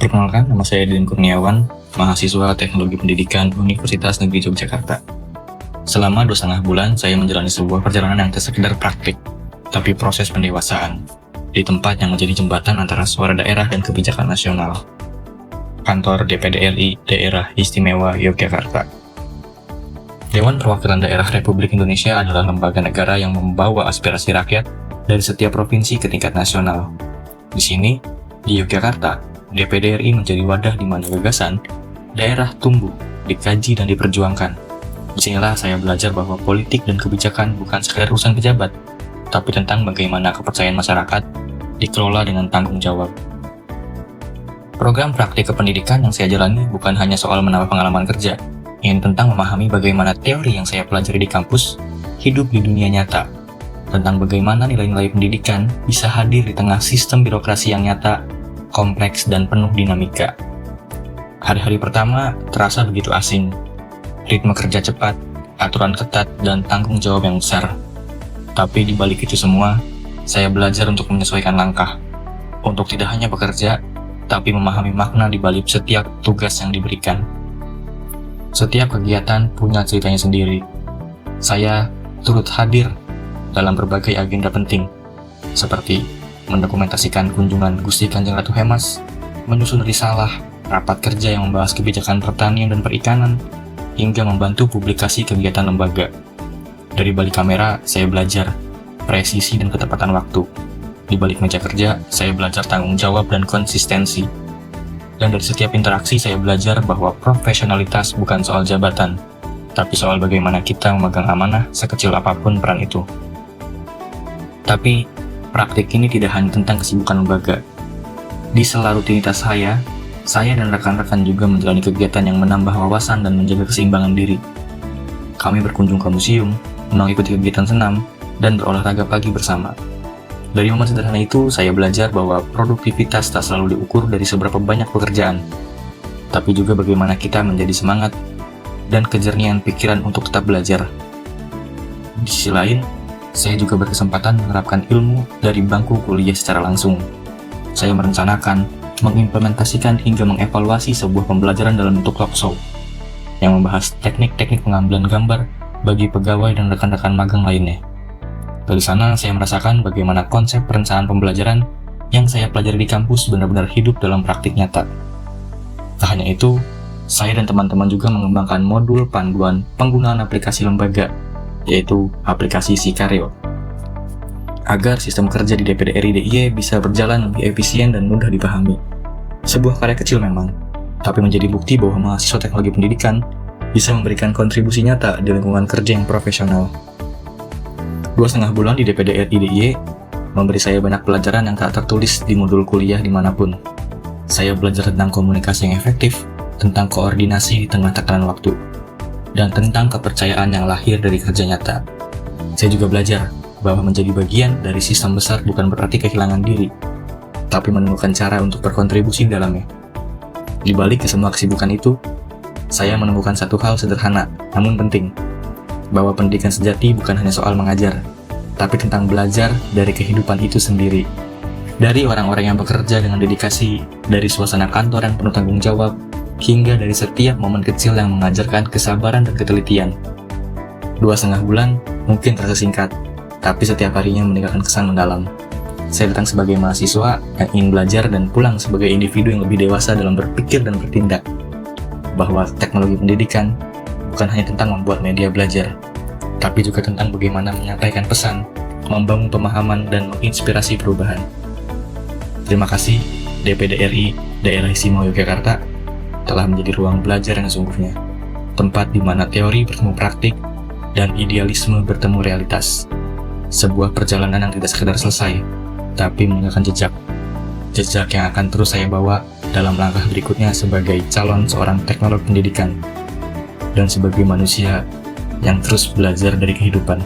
Perkenalkan, nama saya Deden Kurniawan, mahasiswa Teknologi Pendidikan Universitas Negeri Yogyakarta. Selama 2,5 bulan, saya menjalani sebuah perjalanan yang tak sekedar praktik, tapi proses pendewasaan, di tempat yang menjadi jembatan antara suara daerah dan kebijakan nasional. Kantor DPD RI Daerah Istimewa Yogyakarta. Dewan Perwakilan Daerah Republik Indonesia adalah lembaga negara yang membawa aspirasi rakyat dari setiap provinsi ke tingkat nasional. Di sini, di Yogyakarta, DPD RI menjadi wadah di mana gagasan daerah tumbuh, dikaji dan diperjuangkan. Disinilah saya belajar bahwa politik dan kebijakan bukan sekedar urusan pejabat, tapi tentang bagaimana kepercayaan masyarakat dikelola dengan tanggung jawab. Program praktik kependidikan yang saya jalani bukan hanya soal menambah pengalaman kerja, ini tentang memahami bagaimana teori yang saya pelajari di kampus hidup di dunia nyata, tentang bagaimana nilai-nilai pendidikan bisa hadir di tengah sistem birokrasi yang nyata, kompleks, dan penuh dinamika. Hari-hari pertama terasa begitu asing. Ritme kerja cepat, aturan ketat, dan tanggung jawab yang besar. Tapi di balik itu semua, saya belajar untuk menyesuaikan langkah. Untuk tidak hanya bekerja, tapi memahami makna di balik setiap tugas yang diberikan. Setiap kegiatan punya ceritanya sendiri. Saya turut hadir dalam berbagai agenda penting, seperti mendokumentasikan kunjungan Gusti Kanjeng Ratu Hemas, menyusun risalah, rapat kerja yang membahas kebijakan pertanian dan perikanan, hingga membantu publikasi kegiatan lembaga. Dari balik kamera, saya belajar presisi dan ketepatan waktu. Di balik meja kerja, saya belajar tanggung jawab dan konsistensi. Dan dari setiap interaksi, saya belajar bahwa profesionalitas bukan soal jabatan, tapi soal bagaimana kita memegang amanah sekecil apapun peran itu. Tapi, praktik ini tidak hanya tentang kesibukan lembaga. Di sela rutinitas saya dan rekan-rekan juga menjalani kegiatan yang menambah wawasan dan menjaga keseimbangan diri. Kami berkunjung ke museum, mengikuti kegiatan senam, dan berolahraga pagi bersama. Dari momen sederhana itu, saya belajar bahwa produktivitas tak selalu diukur dari seberapa banyak pekerjaan, tapi juga bagaimana kita menjadi semangat dan kejernihan pikiran untuk tetap belajar. Di sisi lain, saya juga berkesempatan menerapkan ilmu dari bangku kuliah secara langsung. Saya merencanakan, mengimplementasikan hingga mengevaluasi sebuah pembelajaran dalam bentuk talkshow yang membahas teknik-teknik pengambilan gambar bagi pegawai dan rekan-rekan magang lainnya. Dari sana, saya merasakan bagaimana konsep perencanaan pembelajaran yang saya pelajari di kampus benar-benar hidup dalam praktik nyata. Tak hanya itu, saya dan teman-teman juga mengembangkan modul panduan penggunaan aplikasi lembaga, yaitu aplikasi Sikaryo, agar sistem kerja di DPD RI DIY bisa berjalan lebih efisien dan mudah dipahami. Sebuah karya kecil memang, tapi menjadi bukti bahwa mahasiswa teknologi pendidikan bisa memberikan kontribusi nyata di lingkungan kerja yang profesional. 2,5 bulan di DPD RI DIY memberi saya banyak pelajaran yang tak tertulis di modul kuliah dimanapun. Saya belajar tentang komunikasi yang efektif, tentang koordinasi di tengah tekanan waktu, dan tentang kepercayaan yang lahir dari kerja nyata. Saya juga belajar bahwa menjadi bagian dari sistem besar bukan berarti kehilangan diri, tapi menemukan cara untuk berkontribusi di dalamnya. Di balik semua kesibukan itu, saya menemukan satu hal sederhana, namun penting, bahwa pendidikan sejati bukan hanya soal mengajar, tapi tentang belajar dari kehidupan itu sendiri. Dari orang-orang yang bekerja dengan dedikasi, dari suasana kantor yang penuh tanggung jawab, hingga dari setiap momen kecil yang mengajarkan kesabaran dan ketelitian. 2,5 bulan mungkin terasa singkat, tapi setiap harinya meninggalkan kesan mendalam. Saya datang sebagai mahasiswa yang ingin belajar dan pulang sebagai individu yang lebih dewasa dalam berpikir dan bertindak. Bahwa teknologi pendidikan bukan hanya tentang membuat media belajar, tapi juga tentang bagaimana menyampaikan pesan, membangun pemahaman, dan menginspirasi perubahan. Terima kasih DPD RI Daerah Istimewa Yogyakarta telah menjadi ruang belajar yang sesungguhnya, tempat di mana teori bertemu praktik dan idealisme bertemu realitas. Sebuah perjalanan yang tidak sekedar selesai, tapi meninggalkan jejak yang akan terus saya bawa dalam langkah berikutnya sebagai calon seorang teknolog pendidikan dan sebagai manusia yang terus belajar dari kehidupan.